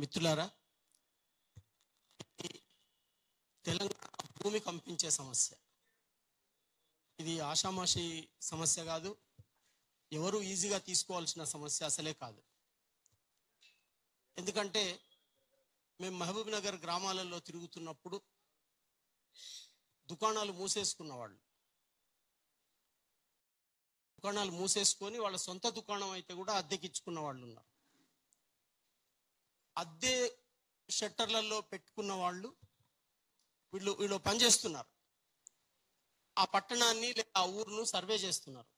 మిత్రులారా, తెలంగాణ భూమి కంపించే సమస్య. ఇది ఆషామాషి సమస్య కాదు, ఎవరు ఈజీగా తీసుకోవాల్సిన సమస్య అసలే కాదు. ఎందుకంటే మేము మహబూబ్ నగర్ గ్రామాలలో తిరుగుతున్నప్పుడు దుకాణాలు మూసేసుకొని వాళ్ళ సొంత దుకాణం అయితే కూడా అద్దెకిచ్చుకున్న వాళ్ళు ఉన్నారు. అద్దె షట్టర్లలో పెట్టుకున్న వాళ్ళు వీళ్ళు పనిచేస్తున్నారు. ఆ పట్టణాన్ని లేదా ఆ ఊరును సర్వే చేస్తున్నారు.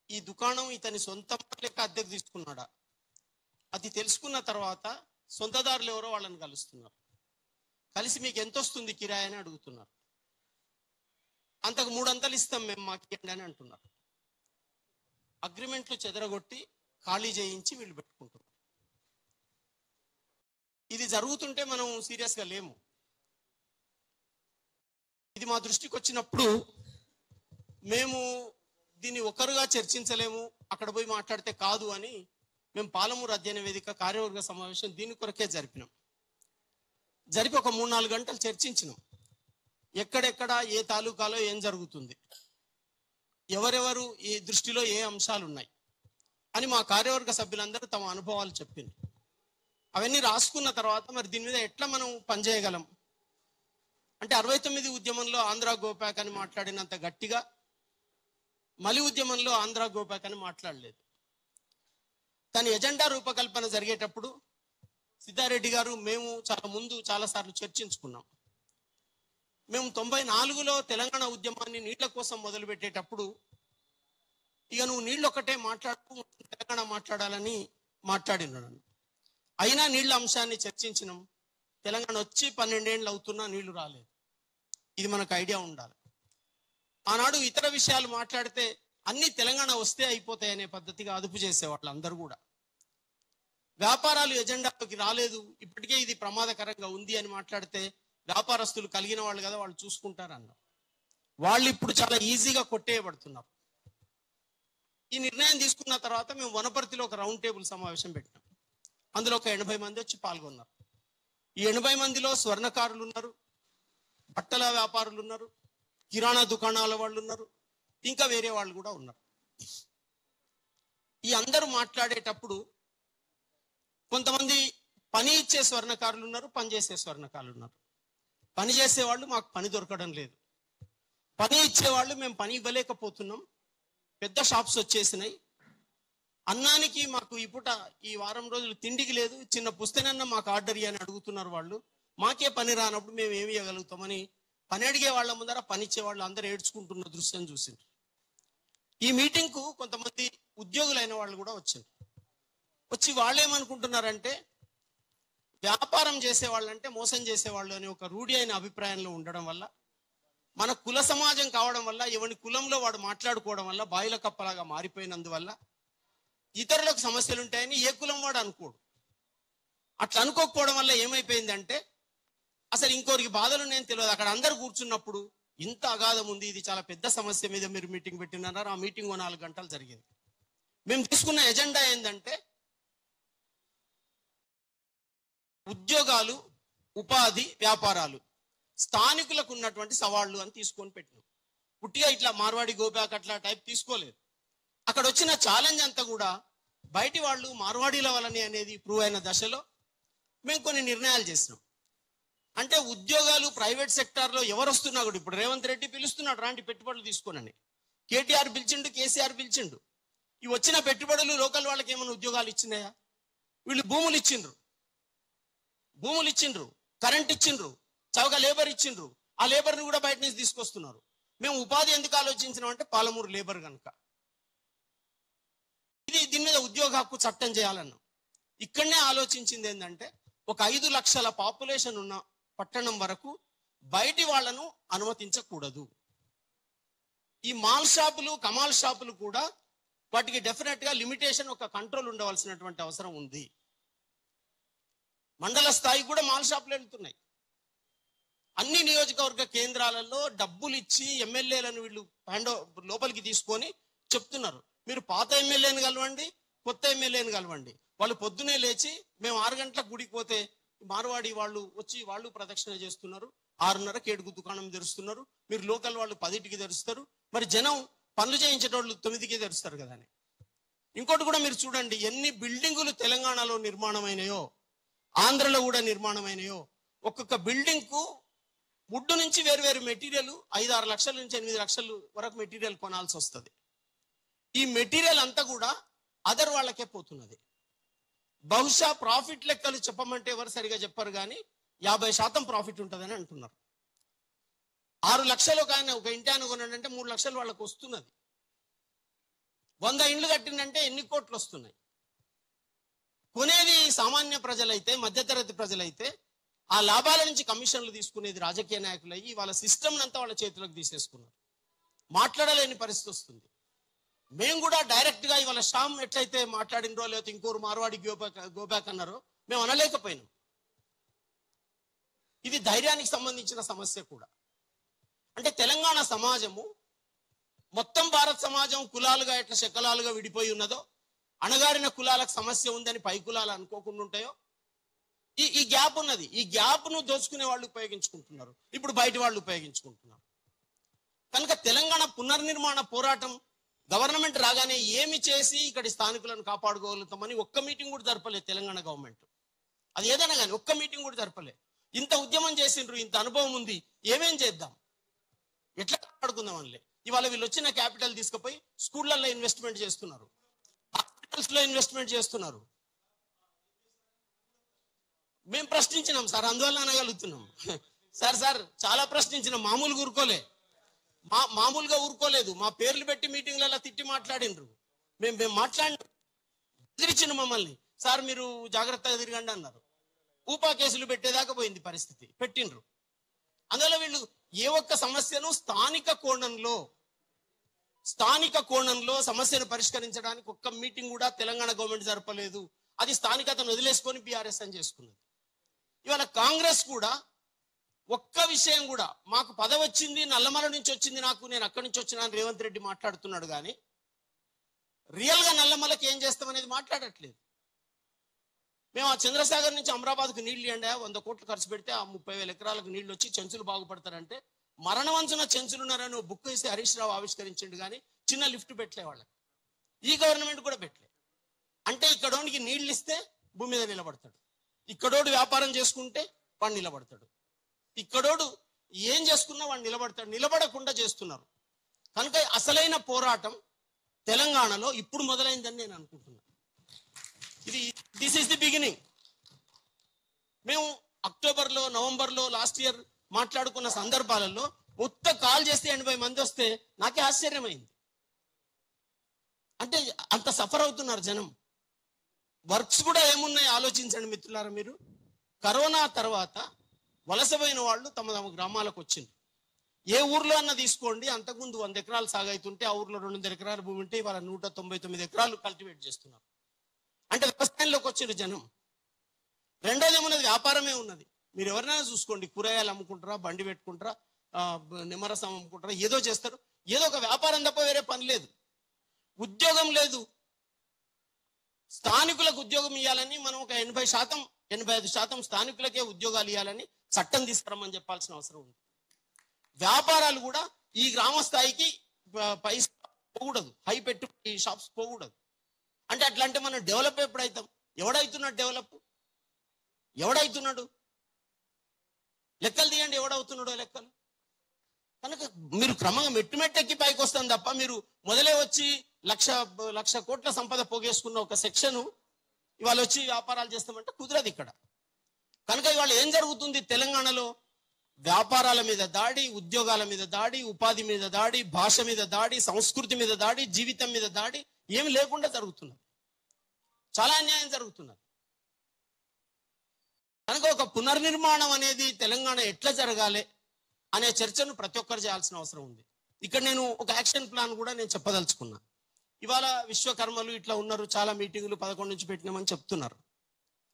ఈ దుకాణం ఇతని సొంత లెక్క అద్దెకు తీసుకున్నాడా, అది తెలుసుకున్న తర్వాత సొంతదారులు ఎవరో వాళ్ళని కలుస్తున్నారు. కలిసి మీకు ఎంత వస్తుంది కిరాయి అని అడుగుతున్నారు. అంతకు 300 ఇస్తాం మేము, మాకు ఇవ్వండి అని అంటున్నారు. అగ్రిమెంట్లు చెదరగొట్టి ఖాళీ చేయించి వీళ్ళు పెట్టుకుంటున్నారు. ఇది జరుగుతుంటే మనం సీరియస్గా లేము. ఇది మా దృష్టికి వచ్చినప్పుడు మేము దీన్ని ఒకరుగా చర్చించలేము, అక్కడ పోయి మాట్లాడితే కాదు అని మేము పాలమూరు అధ్యయన వేదిక కార్యవర్గ సమావేశం దీని కొరకే జరిపి ఒక 3-4 గంటలు చర్చించినాం. ఎక్కడెక్కడ ఏ తాలూకాలో ఏం జరుగుతుంది, ఎవరెవరు ఈ దృష్టిలో ఏ అంశాలు ఉన్నాయి అని మా కార్యవర్గ సభ్యులందరూ తమ అనుభవాలు చెప్పింది. అవన్నీ రాసుకున్న తర్వాత మరి దీని మీద ఎట్లా మనం పనిచేయగలం అంటే 69 ఉద్యమంలో ఆంధ్ర గోపాక్ అని మాట్లాడినంత గట్టిగా మలి ఉద్యమంలో ఆంధ్ర గోపాక్ అని మాట్లాడలేదు. దాని ఎజెండా రూపకల్పన జరిగేటప్పుడు సిద్ధారెడ్డి గారు మేము చాలాసార్లు చర్చించుకున్నాం. మేము 94లో తెలంగాణ ఉద్యమాన్ని నీళ్ల కోసం మొదలు పెట్టేటప్పుడు ఇక నువ్వు నీళ్ళు ఒక్కటే మాట్లాడుతూ తెలంగాణ మాట్లాడాలని మాట్లాడినాను. అయినా నీళ్ల అంశాన్ని చర్చించినాం. తెలంగాణ వచ్చి 12 ఏళ్ళు అవుతున్నా నీళ్లు రాలేదు. ఇది మనకు ఐడియా ఉండాలి. ఆనాడు ఇతర విషయాలు మాట్లాడితే అన్ని తెలంగాణ వస్తే అయిపోతాయనే పద్ధతిగా అదుపు చేసేవాళ్ళు అందరూ కూడా. వ్యాపారాలు ఎజెండాలోకి రాలేదు, ఇప్పటికే ఇది ప్రమాదకరంగా ఉంది అని మాట్లాడితే వ్యాపారస్తులు కలిగిన వాళ్ళు కదా, వాళ్ళు చూసుకుంటారు అన్నారు. వాళ్ళు ఇప్పుడు చాలా ఈజీగా కొట్టేయబడుతున్నారు. ఈ నిర్ణయం తీసుకున్న తర్వాత మేము వనపర్తిలో ఒక రౌండ్ టేబుల్ సమావేశం పెట్టినాం. అందులో ఒక 80 మంది వచ్చి పాల్గొన్నారు. ఈ 80 మందిలో స్వర్ణకారులు ఉన్నారు, బట్టల వ్యాపారులు ఉన్నారు, కిరాణా దుకాణాల వాళ్ళు ఉన్నారు, ఇంకా వేరే వాళ్ళు కూడా ఉన్నారు. ఈ అందరూ మాట్లాడేటప్పుడు కొంతమంది పని ఇచ్చే స్వర్ణకారులు ఉన్నారు, పని చేసే స్వర్ణకారులు ఉన్నారు. పని చేసేవాళ్ళు మాకు పని దొరకడం లేదు, పని ఇచ్చేవాళ్ళు మేము పని ఇవ్వలేకపోతున్నాం, పెద్ద షాప్స్ వచ్చేసినాయి, అన్నానికి మాకు ఇప్పుట ఈ వారం రోజులు తిండికి లేదు, చిన్న పుస్తకన్నా మాకు ఆర్డర్ ఇయ్యని అడుగుతున్నారు వాళ్ళు. మాకే పని రానప్పుడు మేము ఏమి ఇవ్వగలుగుతామని పని అడిగే వాళ్ళ ముందర పని ఇచ్చే వాళ్ళు అందరూ ఏడ్చుకుంటున్న దృశ్యం చూసిండ్రు. ఈ మీటింగ్కు కొంతమంది ఉద్యోగులైన వాళ్ళు కూడా వచ్చి వాళ్ళు ఏమనుకుంటున్నారంటే వ్యాపారం చేసేవాళ్ళంటే మోసం చేసేవాళ్ళు అనే ఒక రూఢి అయిన అభిప్రాయంలో ఉండడం వల్ల, మన కుల సమాజం కావడం వల్ల, ఎవరి కులంలో వాడు మాట్లాడుకోవడం వల్ల బాయిల కప్పలాగా మారిపోయినందువల్ల ఇతరులకు సమస్యలు ఉంటాయని ఏ కులం వాడు అనుకోడు. అట్లా అనుకోకపోవడం వల్ల ఏమైపోయిందంటే అసలు ఇంకోరికి బాధలు నేను తెలియదు. అక్కడ అందరు కూర్చున్నప్పుడు ఇంత అగాధం ఉంది, ఇది చాలా పెద్ద సమస్య మీద మీరు మీటింగ్ పెట్టినారు. ఆ మీటింగ్ 4 గంటలు జరిగింది. మేము తీసుకున్న ఎజెండా ఏంటంటే ఉద్యోగాలు, ఉపాధి, వ్యాపారాలు, స్థానికులకు ఉన్నటువంటి సవాళ్లు అని తీసుకొని పెట్టినాం. పుట్టిగా ఇట్లా మార్వాడి గోపాక్ అట్లా టైప్ తీసుకోలేదు. అక్కడ వచ్చిన ఛాలెంజ్ అంతా కూడా బయటి వాళ్ళు మార్వాడీల వలని అనేది ప్రూవ్ అయిన దశలో మేము కొన్ని నిర్ణయాలు చేసినాం. అంటే ఉద్యోగాలు ప్రైవేట్ సెక్టార్లో ఎవరు వస్తున్నా కూడా, ఇప్పుడు రేవంత్ రెడ్డి పిలుస్తున్నాడు రాంటి పెట్టుబడులు తీసుకోనని, కేటీఆర్ పిలిచిండు, కేసీఆర్ పిలిచిండు. ఈ వచ్చిన పెట్టుబడులు లోకల్ వాళ్ళకి ఏమైనా ఉద్యోగాలు ఇచ్చినాయా? వీళ్ళు భూములు ఇచ్చిండ్రు, కరెంట్ ఇచ్చిండ్రు, చౌక లేబర్ ఇచ్చిండ్రు. ఆ లేబర్ని కూడా బయట నుంచి తీసుకొస్తున్నారు. మేము ఉపాధి ఎందుకు ఆలోచించినాం అంటే పాలమూరు లేబర్ కనుక దీని మీద ఉద్యోగ హక్కు చట్టం చేయాలన్నాం. ఇక్కడనే ఆలోచించింది ఏంటంటే ఒక 5 లక్షల పాపులేషన్ ఉన్న పట్టణం వరకు బయటి వాళ్లను అనుమతించకూడదు. ఈ మాల్ షాపులు, కమాల్ షాపులు కూడా వాటికి డెఫినెట్ గా లిమిటేషన్, ఒక కంట్రోల్ ఉండవలసినటువంటి అవసరం ఉంది. మండల స్థాయికి కూడా మాల్ షాపులు వెళ్తున్నాయి. అన్ని నియోజకవర్గ కేంద్రాలలో డబ్బులు ఇచ్చి ఎమ్మెల్యేలను వీళ్ళు లోపలికి తీసుకొని చెప్తున్నారు, మీరు పాత ఎమ్మెల్యేని కలవండి, కొత్త ఎమ్మెల్యేని కలవండి, వాళ్ళు పొద్దునే లేచి మేము 6 గంటలకు గుడికి పోతే మార్వాడి వాళ్ళు వచ్చి వాళ్ళు ప్రదక్షిణ చేస్తున్నారు, 6:30కి 7కు దుకాణం తెరుస్తున్నారు. మీరు లోకల్ వాళ్ళు 10కి తెరుస్తారు. మరి జనం పనులు చేయించేటోళ్ళు 9కి తెరుస్తారు కదా అని. ఇంకోటి కూడా మీరు చూడండి, ఎన్ని బిల్డింగులు తెలంగాణలో నిర్మాణమైనాయో, ఆంధ్రలో కూడా నిర్మాణమైనాయో. ఒక్కొక్క బిల్డింగ్ కు వుడ్ నుంచి వేరు మెటీరియల్ 5-6 లక్షల నుంచి 8 లక్షల వరకు మెటీరియల్ కొనాల్సి వస్తుంది. ఈ మెటీరియల్ అంతా కూడా అదర్ వాళ్ళకే పోతున్నది. బహుశా ప్రాఫిట్ లెక్కలు చెప్పమంటే ఎవరు సరిగా చెప్పారు, కానీ 50% ప్రాఫిట్ ఉంటుందని అంటున్నారు. 6 లక్షలు కానీ ఒక ఇంటి అనుకున్నాడంటే 3 లక్షలు వాళ్ళకు వస్తున్నది. 100 ఇండ్లు కట్టిందంటే ఎన్ని కోట్లు వస్తున్నాయి. కొనేది సామాన్య ప్రజలైతే, మధ్యతరగతి ప్రజలైతే, ఆ లాభాల నుంచి కమిషన్లు తీసుకునేది రాజకీయ నాయకులు అయ్యి వాళ్ళ సిస్టమ్ అంతా వాళ్ళ చేతిలోకి తీసేసుకున్నారు. మాట్లాడలేని పరిస్థితి వస్తుంది. మేము కూడా డైరెక్ట్ గా ఇవాళ శ్యామ్ ఎట్లయితే మాట్లాడినరో, లేకపోతే ఇంకోరు మార్వాడి గోబ్యాక్ అన్నారో మేము అనలేకపోయినాం. ఇది ధైర్యానికి సంబంధించిన సమస్య కూడా. అంటే తెలంగాణ సమాజము మొత్తం భారత సమాజం కులాలుగా ఎట్లా శకలాలుగా విడిపోయి ఉన్నదో, అణగారిన కులాలకు సమస్య ఉందని పై కులాలు అనుకోకుండా ఉంటాయో, ఈ గ్యాప్ ఉన్నది. ఈ గ్యాప్ ను దోచుకునే వాళ్ళు ఉపయోగించుకుంటున్నారు, ఇప్పుడు బయట వాళ్ళు ఉపయోగించుకుంటున్నారు. కనుక తెలంగాణ పునర్నిర్మాణ పోరాటం గవర్నమెంట్ రాగానే ఏమి చేసి ఇక్కడి స్థానికులను కాపాడుకోగలుగుతామని ఒక్క మీటింగ్ కూడా జరపలేదు తెలంగాణ గవర్నమెంట్. అది ఏదైనా కానీ ఒక్క మీటింగ్ కూడా జరపలేదు. ఇంత ఉద్యమం చేసిండ్రు, ఇంత అనుభవం ఉంది, ఏమేం చేద్దాం, ఎట్లా కాపాడుకుందాం అనలే. ఇవాళ వీళ్ళు వచ్చిన క్యాపిటల్ తీసుకుపోయి స్కూళ్ళల్లో ఇన్వెస్ట్మెంట్ చేస్తున్నారు, హాస్పిటల్స్ లో ఇన్వెస్ట్మెంట్ చేస్తున్నారు. మేము ప్రశ్నించినాం సార్, అందువల్ల అనగలుగుతున్నాం సార్ చాలా ప్రశ్నించినాం. మామూలుగా ఊరుకోలేదు. మా పేర్లు పెట్టి మీటింగ్లలో తిట్టి మాట్లాడినరు. మేము మాట్లాడిన తిరిచిన మమ్మల్ని, సార్ మీరు జాగ్రత్తగా తిరగండి అన్నారు. ఊపా కేసులు పెట్టేదాకా పోయింది పరిస్థితి, పెట్టిండ్రు. అందువల్ల వీళ్ళు ఏ ఒక్క సమస్యను స్థానిక కోణంలో సమస్యను పరిష్కరించడానికి ఒక్క మీటింగ్ కూడా తెలంగాణ గవర్నమెంట్ జరపలేదు. అది స్థానికతను వదిలేసుకొని బీఆర్ఎస్ అని చేసుకున్నది. ఇవాళ కాంగ్రెస్ కూడా ఒక్క విషయం కూడా, మాకు పదవి వచ్చింది, నల్లమల నుంచి వచ్చింది నాకు, నేను అక్కడి నుంచి వచ్చినా రేవంత్ రెడ్డి మాట్లాడుతున్నాడు, కానీ రియల్ గా నల్లమలకి ఏం చేస్తామనేది మాట్లాడట్లేదు. మేము ఆ చంద్రసాగర్ నుంచి అమరాబాద్కు నీళ్లు ఇవ్వండి, 100 కోట్లు ఖర్చు పెడితే ఆ 30,000 ఎకరాలకు నీళ్లు వచ్చి చెంచులు బాగుపడతారంటే, మరణవంచున చెంచులున్నారని బుక్ వేసి హరీష్ రావు ఆవిష్కరించిండు, కానీ చిన్న లిఫ్ట్ పెట్టలే వాళ్ళకి. ఈ గవర్నమెంట్ కూడా పెట్టలే. అంటే ఇక్కడోనికి నీళ్లు ఇస్తే భూమి మీద నిలబడతాడు, ఇక్కడోడు వ్యాపారం చేసుకుంటే వాడు నిలబడతాడు, ఇక్కడోడు ఏం చేసుకున్నా వాడు నిలబడతాడు. నిలబడకుండా చేస్తున్నారు. కనుక అసలైన పోరాటం తెలంగాణలో ఇప్పుడు మొదలైందని నేను అనుకుంటున్నాను. This is the beginning. మేము అక్టోబర్లో, నవంబర్లో లాస్ట్ ఇయర్ మాట్లాడుకున్న సందర్భాలలో మొత్తం కాల్ చేస్తే 80 మంది వస్తే నాకే ఆశ్చర్యమైంది. అంటే అంత సఫర్ అవుతున్నారు జనం. వర్క్స్ కూడా ఏమున్నాయి ఆలోచించండి మిత్రులారా. మీరు కరోనా తర్వాత వలసపోయిన వాళ్ళు తమ గ్రామాలకు వచ్చింది. ఏ ఊర్లో అన్న తీసుకోండి, అంతకుముందు 100 ఎకరాలు సాగైతుంటే ఆ ఊర్లో 200 ఎకరాల భూమి ఉంటే ఇవాళ 199 ఎకరాలు కల్టివేట్ చేస్తున్నారు. అంటే వ్యవసాయంలోకి వచ్చిన జనం. రెండోది ఏమున్నది, వ్యాపారమే ఉన్నది. మీరు ఎవరినైనా చూసుకోండి, కూరగాయలు అమ్ముకుంటారా, బండి పెట్టుకుంటారా, నిమ్మరసం అమ్ముకుంటారా, ఏదో చేస్తారు. ఏదో ఒక వ్యాపారం తప్ప వేరే పని లేదు. ఉద్యోగం లేదు. స్థానికులకు ఉద్యోగం ఇవ్వాలని మనం ఒక 85% స్థానికులకే ఉద్యోగాలు ఇవ్వాలని చట్టం తీసుకురమ్మని చెప్పాల్సిన అవసరం ఉంది. వ్యాపారాలు కూడా ఈ గ్రామ స్థాయికి పైసా పోకూడదు, హై పెట్టుబడి షాప్స్ పోకూడదు. అంటే అట్లా అంటే మనం డెవలప్ ఎప్పుడైతాం? ఎవడవుతున్నాడు? లెక్కలు తీయండి, ఎవడవుతున్నాడో లెక్కలు. కనుక మీరు క్రమంగా మెట్టుమెట్టెక్కి పైకి వస్తాం తప్ప, మీరు మొదలే వచ్చి లక్ష కోట్ల సంపద పోగేసుకున్న ఒక సెక్షన్ ఇవాళ వచ్చి వ్యాపారాలు చేస్తామంటే కుదరదు ఇక్కడ. కనుక ఇవాళ ఏం జరుగుతుంది తెలంగాణలో? వ్యాపారాల మీద దాడి, ఉద్యోగాల మీద దాడి, ఉపాధి మీద దాడి, భాష మీద దాడి, సంస్కృతి మీద దాడి, జీవితం మీద దాడి, ఏమి లేకుండా జరుగుతున్నది. చాలా అన్యాయం జరుగుతున్నది. కనుక ఒక పునర్నిర్మాణం అనేది తెలంగాణ ఎట్లా జరగాలి అనే చర్చను ప్రతి ఒక్కరు చేయాల్సిన అవసరం ఉంది. ఇక్కడ నేను ఒక యాక్షన్ ప్లాన్ కూడా నేను చెప్పదలుచుకున్నా. ఇవాళ విశ్వకర్మలు ఇట్లా ఉన్నారు, చాలా మీటింగులు 11 నుంచి పెట్టినామని చెప్తున్నారు.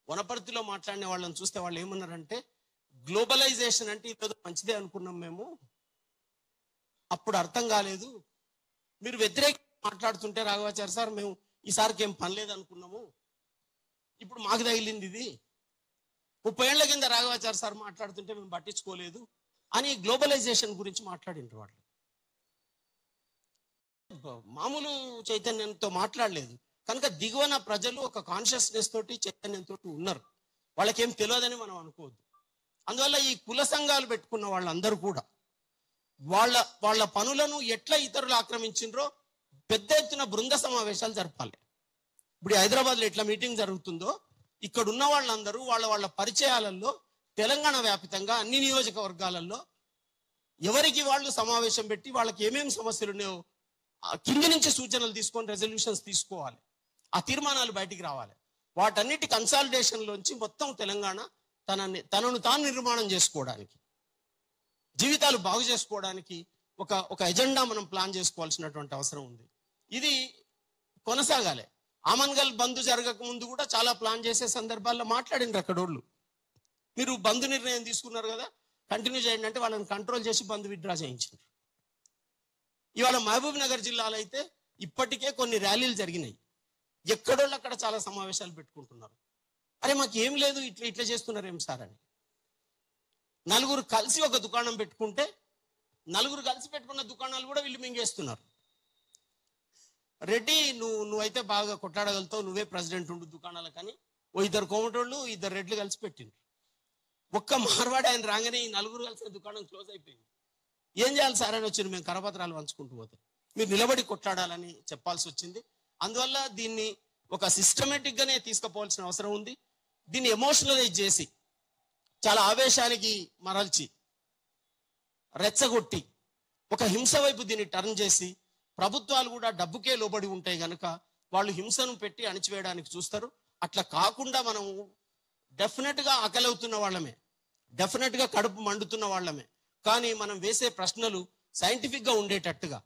వనపర్తిలో మాట్లాడిన వాళ్ళని చూస్తే వాళ్ళు ఏమన్నారంటే, గ్లోబలైజేషన్ అంటే ఈరోజు మంచిదే అనుకున్నాం మేము, అప్పుడు అర్థం కాలేదు, మీరు వ్యతిరేకంగా మాట్లాడుతుంటే రాఘవాచారి సార్ మేము ఈసారికి ఏం పని లేదు అనుకున్నాము, ఇప్పుడు మాకు తగిలింది ఇది. 30 ఏళ్ల కింద రాఘవాచారి సార్ మాట్లాడుతుంటే మేము పట్టించుకోలేదు అని గ్లోబలైజేషన్ గురించి మాట్లాడిండ్రు వాళ్ళు. మామూలు చైతన్యంతో మాట్లాడలేదు కనుక దిగువన ప్రజలు ఒక కాన్షియస్నెస్ తోటి చైతన్యంతో ఉన్నారు. వాళ్ళకేం తెలియదని మనం అనుకోవద్దు. అందువల్ల ఈ కుల సంఘాలు పెట్టుకున్న వాళ్ళందరూ కూడా వాళ్ళ వాళ్ళ పనులను ఎట్లా ఇతరులు ఆక్రమించిండ్రో పెద్ద ఎత్తున బృంద సమావేశాలు జరపాలి. ఇప్పుడు హైదరాబాద్లో ఎట్లా మీటింగ్ జరుగుతుందో ఇక్కడ ఉన్న వాళ్ళందరూ వాళ్ళ వాళ్ళ పరిచయాలలో తెలంగాణ వ్యాప్తంగా అన్ని నియోజకవర్గాలలో ఎవరికి వాళ్ళు సమావేశం పెట్టి వాళ్ళకి ఏమేమి సమస్యలు ఉన్నాయో కింది నుంచి సూచనలు తీసుకొని రెజల్యూషన్స్ తీసుకోవాలి. ఆ తీర్మానాలు బయటికి రావాలి. వాటన్నిటి కన్సాలిడేషన్లోంచి మొత్తం తెలంగాణ తనను తాను నిర్మాణం చేసుకోవడానికి, జీవితాలు బాగు చేసుకోవడానికి ఒక ఎజెండా మనం ప్లాన్ చేసుకోవాల్సినటువంటి అవసరం ఉంది. ఇది కొనసాగాలి. ఆమన్గల్ బంద్ జరగక ముందు కూడా చాలా ప్లాన్ చేసే సందర్భాల్లో మాట్లాడినారు అక్కడోళ్ళు. మీరు బంద్ నిర్ణయం తీసుకున్నారు కదా, కంటిన్యూ చేయండి అంటే వాళ్ళని కంట్రోల్ చేసి బంద్ విత్డ్రా చేయించారు. ఇవాళ మహబూబ్ నగర్ జిల్లాలో అయితే ఇప్పటికే కొన్ని ర్యాలీలు జరిగినాయి. ఎక్కడోళ్ళు అక్కడ చాలా సమావేశాలు పెట్టుకుంటున్నారు. అరే మాకు ఏం లేదు, ఇట్లా చేస్తున్నారు ఏం సార్ అని. నలుగురు కలిసి ఒక దుకాణం పెట్టుకుంటే నలుగురు కలిసి పెట్టుకున్న దుకాణాలు కూడా వీళ్ళు మింగేస్తున్నారు. రెడ్డి నువ్వైతే బాగా కొట్లాడగలుగుతావు, నువ్వే ప్రెసిడెంట్ ఉండు దుకాణాలకు అని ఓ ఇద్దరు కోమటోళ్ళు ఇద్దరు రెడ్లు కలిసి పెట్టిండ్రు. ఒక్క మార్వాడి ఆయన రాగానే ఈ నలుగురు కలిసిన దుకాణం క్లోజ్ అయిపోయింది. ఏం చేయాలి సార్ అని వచ్చింది. మేము కరపత్రాలు పంచుకుంటూ పోతే మీరు నిలబడి కొట్లాడాలని చెప్పాల్సి వచ్చింది. అందువల్ల దీన్ని ఒక సిస్టమేటిక్ గానే తీసుకుపోవాల్సిన అవసరం ఉంది. దీన్ని ఎమోషనలైజ్ చేసి చాలా ఆవేశానికి మరల్చి రెచ్చగొట్టి ఒక హింస వైపు దీన్ని టర్న్ చేసి ప్రభుత్వాలు కూడా డబ్బుకే లోబడి ఉంటాయి కనుక వాళ్ళు హింసను పెట్టి అణిచివేయడానికి చూస్తారు. అట్లా కాకుండా మనం డెఫినెట్ గా ఆకలవుతున్న వాళ్ళమే, డెఫినెట్ గా కడుపు మండుతున్న వాళ్ళమే. కానీ మనం వేసే ప్రశ్నలు సైంటిఫిక్ గా ఉండేటట్టుగా,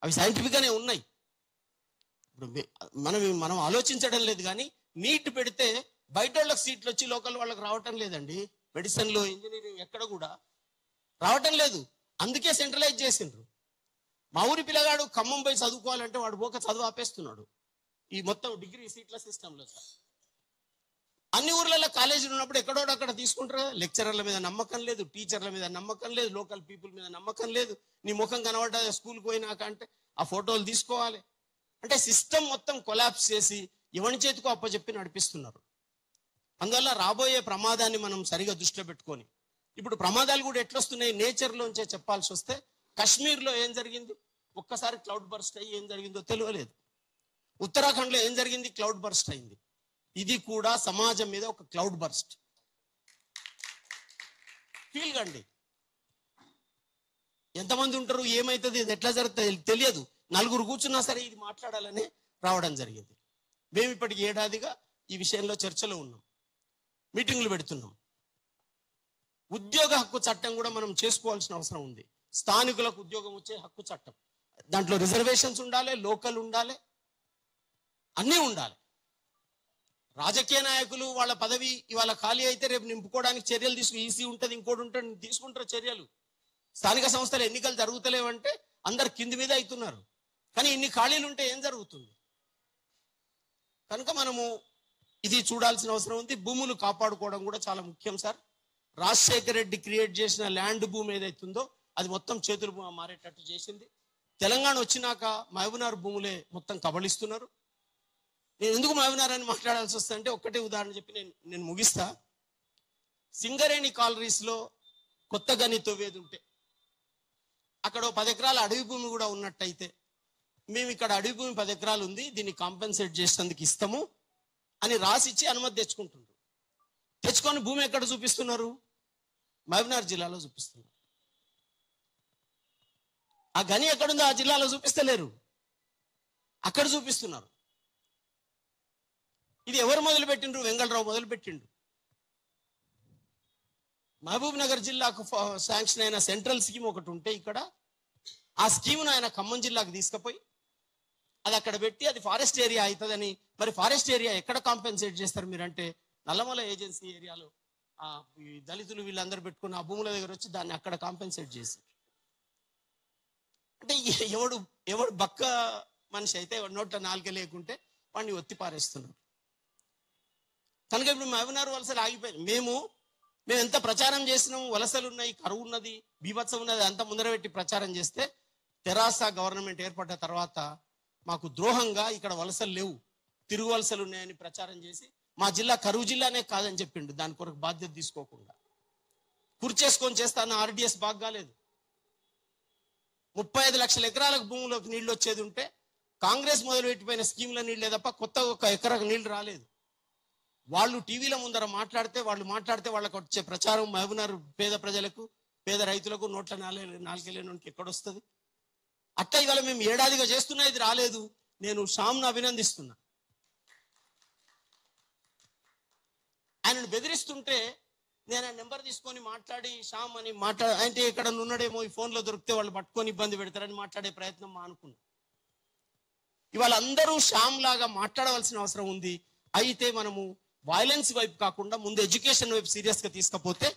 అవి సైంటిఫిక్ గానే ఉన్నాయి. ఇప్పుడు మనం ఆలోచించడం లేదు. కానీ నీట్ పెడితే బయట వాళ్ళకి సీట్లు వచ్చి లోకల్ వాళ్ళకి రావటం లేదండి. మెడిసిన్ లో, ఇంజనీరింగ్ ఎక్కడ కూడా రావటం లేదు. అందుకే సెంట్రలైజ్ చేసిండ్రు. మా ఊరి పిల్లగాడు ఖమ్మం పోయి చదువుకోవాలంటే వాడు పోక చదువు ఆపేస్తున్నాడు ఈ మొత్తం డిగ్రీ సీట్ల సిస్టంలో. అన్ని ఊర్లలో కాలేజీలు ఉన్నప్పుడు ఎక్కడోడు అక్కడ తీసుకుంటారు. లెక్చరర్ల మీద నమ్మకం లేదు, టీచర్ల మీద నమ్మకం లేదు, లోకల్ పీపుల్ మీద నమ్మకం లేదు. నీ ముఖం కనబడ్డ స్కూల్కి పోయినాక అంటే ఆ ఫోటోలు తీసుకోవాలి అంటే సిస్టమ్ మొత్తం కొలాప్స్ చేసి ఎవరి చేతికో అప్పచెప్పి నడిపిస్తున్నారు. అందువల్ల రాబోయే ప్రమాదాన్ని మనం సరిగా దృష్టిలో పెట్టుకొని, ఇప్పుడు ప్రమాదాలు కూడా ఎట్లొస్తున్నాయి నేచర్లోంచే చెప్పాల్సి వస్తే, కాశ్మీర్లో ఏం జరిగింది ఒక్కసారి క్లౌడ్ బర్స్ట్ అయ్యి ఏం జరిగిందో తెలియలేదు. ఉత్తరాఖండ్లో ఏం జరిగింది, క్లౌడ్ బర్స్ట్ అయింది. ఇది కూడా సమాజం మీద ఒక క్లౌడ్ బర్స్ట్. ఫీల్ కండి, ఎంతమంది ఉంటారు, ఏమైతుంది, ఇది ఎట్లా జరుగుతుంది తెలియదు. నలుగురు కూర్చున్నా సరే ఇది మాట్లాడాలని రావడం జరిగింది. మేము ఇప్పటికి ఏడాదిగా ఈ విషయంలో చర్చలో ఉన్నాం, మీటింగ్లు పెడుతున్నాం. ఉద్యోగ హక్కు చట్టం కూడా మనం చేసుకోవాల్సిన అవసరం ఉంది. స్థానికులకు ఉద్యోగం వచ్చే హక్కు చట్టం, దాంట్లో రిజర్వేషన్స్ ఉండాలి, లోకల్ ఉండాలి, అన్నీ ఉండాలి. రాజకీయ నాయకులు వాళ్ళ పదవి ఇవాళ ఖాళీ అయితే రేపు నింపుకోవడానికి చర్యలు ఈసీ ఉంటుంది, ఇంకోటి ఉంటుంది, తీసుకుంటారు చర్యలు. స్థానిక సంస్థల ఎన్నికలు జరుగుతలేవంటే అందరు కింది మీద అవుతున్నారు. కానీ ఇన్ని ఖాళీలు ఉంటే ఏం జరుగుతుంది? కనుక మనము ఇది చూడాల్సిన అవసరం ఉంది. భూములు కాపాడుకోవడం కూడా చాలా ముఖ్యం సార్. రాజశేఖర రెడ్డి క్రియేట్ చేసిన ల్యాండ్ భూమి ఏదైతుందో అది మొత్తం చేతులు మారేటట్టు చేసింది. తెలంగాణ వచ్చినాక మహబూబ్నగర్ భూములే మొత్తం కబళిస్తున్నారు. నేను ఎందుకు మహబూబ్నగర్ అని మాట్లాడాల్సి వస్తుందంటే ఒక్కటే ఉదాహరణ చెప్పి నేను ముగిస్తా. సింగరేణి కాలరీస్ లో కొత్త గని తవ్వేది ఉంటే అక్కడ 10 ఎకరాల అడవి భూమి కూడా ఉన్నట్టయితే మేము ఇక్కడ అడవి భూమి 10 ఎకరాలు ఉంది, దీన్ని కాంపెన్సేట్ చేసేందుకు ఇస్తాము అని రాసిచ్చి అనుమతి తెచ్చుకుంటున్నారు. తెచ్చుకొని భూమి ఎక్కడ చూపిస్తున్నారు? మహబూబ్నగర్ జిల్లాలో చూపిస్తున్నారు. ఆ గని ఎక్కడుందో ఆ జిల్లాలో చూపిస్తలేరు, అక్కడ చూపిస్తున్నారు. ఇది ఎవరు మొదలుపెట్టిండ్రు? వెంగళరావు మొదలుపెట్టిండు. మహబూబ్ నగర్ జిల్లాకు శాంక్షన్ అయిన సెంట్రల్ స్కీమ్ ఒకటి ఉంటే ఇక్కడ ఆ స్కీమ్ను ఆయన ఖమ్మం జిల్లాకు తీసుకుపోయి అది అక్కడ పెట్టి అది ఫారెస్ట్ ఏరియా అవుతుందని, మరి ఫారెస్ట్ ఏరియా ఎక్కడ కాంపెన్సేట్ చేస్తారు మీరంటే నల్లమల ఏజెన్సీ ఏరియాలో ఆ దళితులు వీళ్ళందరూ పెట్టుకున్న ఆ భూముల దగ్గర వచ్చి దాన్ని అక్కడ కాంపెన్సేట్ చేశారు. అంటే ఎవడు బక్క మనిషి అయితే నోట్ల నాలుక లేకుంటే వాడిని ఒత్తి పారేస్తున్నారు. కనుక ఇప్పుడు మహబూబ్నగర్ వలసలు ఆగిపోయింది. మేము ఎంత ప్రచారం చేసినాము, వలసలు ఉన్నాయి, కరువు ఉన్నది, బీభత్సం ఉన్నది, అంతా ముందర పెట్టి ప్రచారం చేస్తే తెరాస గవర్నమెంట్ ఏర్పడ్డ తర్వాత మాకు ద్రోహంగా ఇక్కడ వలసలు లేవు, తిరుగు వలసలు ఉన్నాయని ప్రచారం చేసి మా జిల్లా కరువు జిల్లానే కాదని చెప్పిండు. దాని కొరకు బాధ్యత తీసుకోకుండా కుర్చేసుకొని చేస్తాను. ఆర్డిఎస్ బాగా కాలేదు. 35 లక్షల ఎకరాలకు భూములకు నీళ్లు వచ్చేది ఉంటే కాంగ్రెస్ మొదలుపెట్టిపోయిన స్కీమ్ల నీళ్లే తప్ప కొత్త ఒక ఎకరకు నీళ్లు రాలేదు. వాళ్ళు టీవీల ముందర మాట్లాడితే వాళ్ళకు వచ్చే ప్రచారం మహబూబ్నగర్ పేద ప్రజలకు, పేద రైతులకు నోట్ల నాలుగేళ్ళకి ఎక్కడొస్తుంది? అట్లా ఇవాళ మేము ఏడాదిగా చేస్తున్నా, ఇది రాలేదు. నేను శ్యామ్ను అభినందిస్తున్నా. ఆయనను బెదిరిస్తుంటే నేను నెంబర్ తీసుకొని మాట్లాడి శ్యామ్ అని అంటే ఇక్కడ ఉన్నాడేమో, ఈ ఫోన్లో దొరికితే వాళ్ళు పట్టుకొని ఇబ్బంది పెడతారని మాట్లాడే ప్రయత్నం మానుకున్నా. ఇవాళ అందరూ శ్యామ్ లాగా మాట్లాడవలసిన అవసరం ఉంది. అయితే మనము వైలెన్స్ వైపు కాకుండా ముందు ఎడ్యుకేషన్ వైపు సీరియస్ గా తీసుకపోతే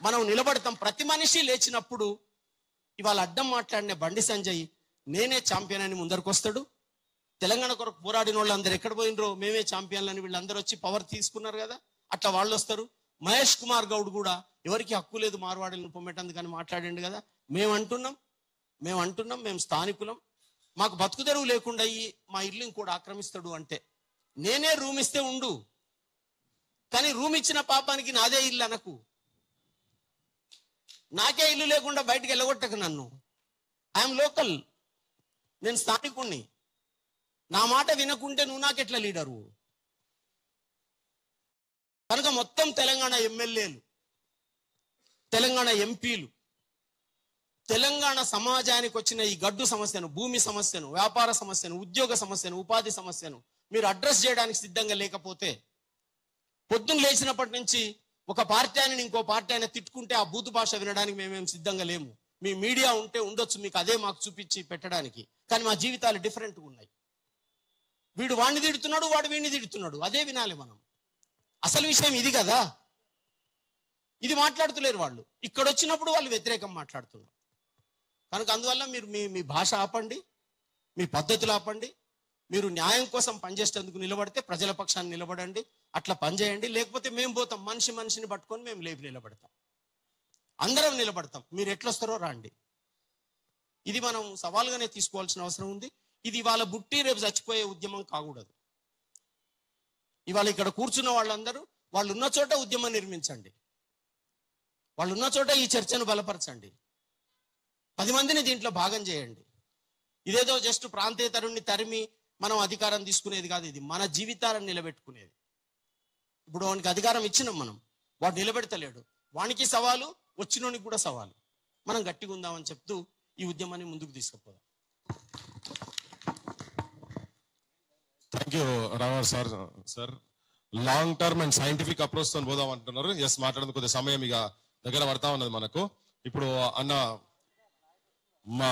మనం నిలబడతాం. ప్రతి మనిషి లేచినప్పుడు ఇవాళ అడ్డం మాట్లాడిన బండి సంజయ్ నేనే ఛాంపియన్ అని ముందరకు వస్తాడు. తెలంగాణ కొరకు పోరాడిన వాళ్ళు అందరు ఎక్కడ పోయినరో మేమే ఛాంపియన్లు అని వీళ్ళందరూ వచ్చి పవర్ తీసుకున్నారు కదా, అట్లా వాళ్ళు వస్తారు. మహేష్ కుమార్ గౌడ్ కూడా ఎవరికి హక్కు లేదు మార్వాడీలను పొమ్మేటందుకని మాట్లాడండి కదా. మేము అంటున్నాం మేము స్థానికులం, మాకు బతుకు తెరువు లేకుండా మా ఇల్లు కూడా ఆక్రమిస్తాడు అంటే నేనే రూమ్ ఇస్తే ఉండు, కానీ రూమ్ ఇచ్చిన పాపానికి నాదే ఇల్లు అనకు. నాకే ఇల్లు లేకుండా బయటికి వెళ్ళగొట్టకు నన్ను. ఐఎమ్ లోకల్, నేను స్థానికుణ్ణి. నా మాట వినకుంటే నువ్వు నాకెట్లా లీడరు? కనుక మొత్తం తెలంగాణ ఎమ్మెల్యేలు, తెలంగాణ ఎంపీలు, తెలంగాణ సమాజానికి వచ్చిన ఈ గడ్డు సమస్యను, భూమి సమస్యను, వ్యాపార సమస్యను, ఉద్యోగ సమస్యను, ఉపాధి సమస్యను మీరు అడ్రస్ చేయడానికి సిద్ధంగా లేకపోతే పొద్దున్న లేచినప్పటి నుంచి ఒక పార్టీ అని ఇంకో పార్టీ అయినా తిట్టుకుంటే ఆ బూతు భాష వినడానికి మేమేం సిద్ధంగా లేము. మీ మీడియా ఉంటే ఉండొచ్చు, మీకు అదే మాకు చూపించి పెట్టడానికి, కానీ మా జీవితాలు డిఫరెంట్గా ఉన్నాయి. వీడు వాడిని తిడుతున్నాడు, వాడు వీడిని తిడుతున్నాడు, అదే వినాలి మనం. అసలు విషయం ఇది కదా. ఇది మాట్లాడుతులేరు వాళ్ళు. ఇక్కడ వచ్చినప్పుడు వాళ్ళు వ్యతిరేకం మాట్లాడుతున్నారు. కనుక అందువల్ల మీరు మీ భాష ఆపండి, మీ పద్ధతులు ఆపండి. మీరు న్యాయం కోసం పనిచేసేందుకు నిలబడితే ప్రజల పక్షాన్ని నిలబడండి, అట్లా పనిచేయండి. లేకపోతే మేము పోతాం, మనిషిని పట్టుకొని మేము లేపి నిలబడతాం, అందరం నిలబడతాం. మీరు ఎట్లొస్తారో రాండి. ఇది మనం సవాల్గానే తీసుకోవాల్సిన అవసరం ఉంది. ఇది ఇవాళ బుట్టి రేపు చచ్చిపోయే ఉద్యమం కాకూడదు. ఇవాళ ఇక్కడ కూర్చున్న వాళ్ళందరూ వాళ్ళు ఉన్న చోట ఉద్యమం నిర్మించండి, వాళ్ళు ఉన్న చోట ఈ చర్చను బలపరచండి, 10 మందిని దీంట్లో భాగం చేయండి. ఇదేదో జస్ట్ ప్రాంతేతరుణ్ణి తరిమి మనం అధికారం తీసుకునేది కాదు. ఇది మన జీవితాలను నిలబెట్టుకునేది. ఇప్పుడు వానికి అధికారం ఇచ్చినాం మనం, వాడు నిలబెడతలేడు, వానికి సవాలు, వచ్చినోనికి కూడా సవాలు. మనం గట్టిగా ఉందామని చెప్తూ ఈ ఉద్యమాన్ని ముందుకు తీసుకుపోదాం. Thank you Rao sir. Long term and scientific approach తో పోదాం అంటున్నారు. ఎస్, మాట్లాడేందుకు కొద్దిగా సమయం ఇక దగ్గర పడతా ఉన్నది మనకు. ఇప్పుడు అన్న మా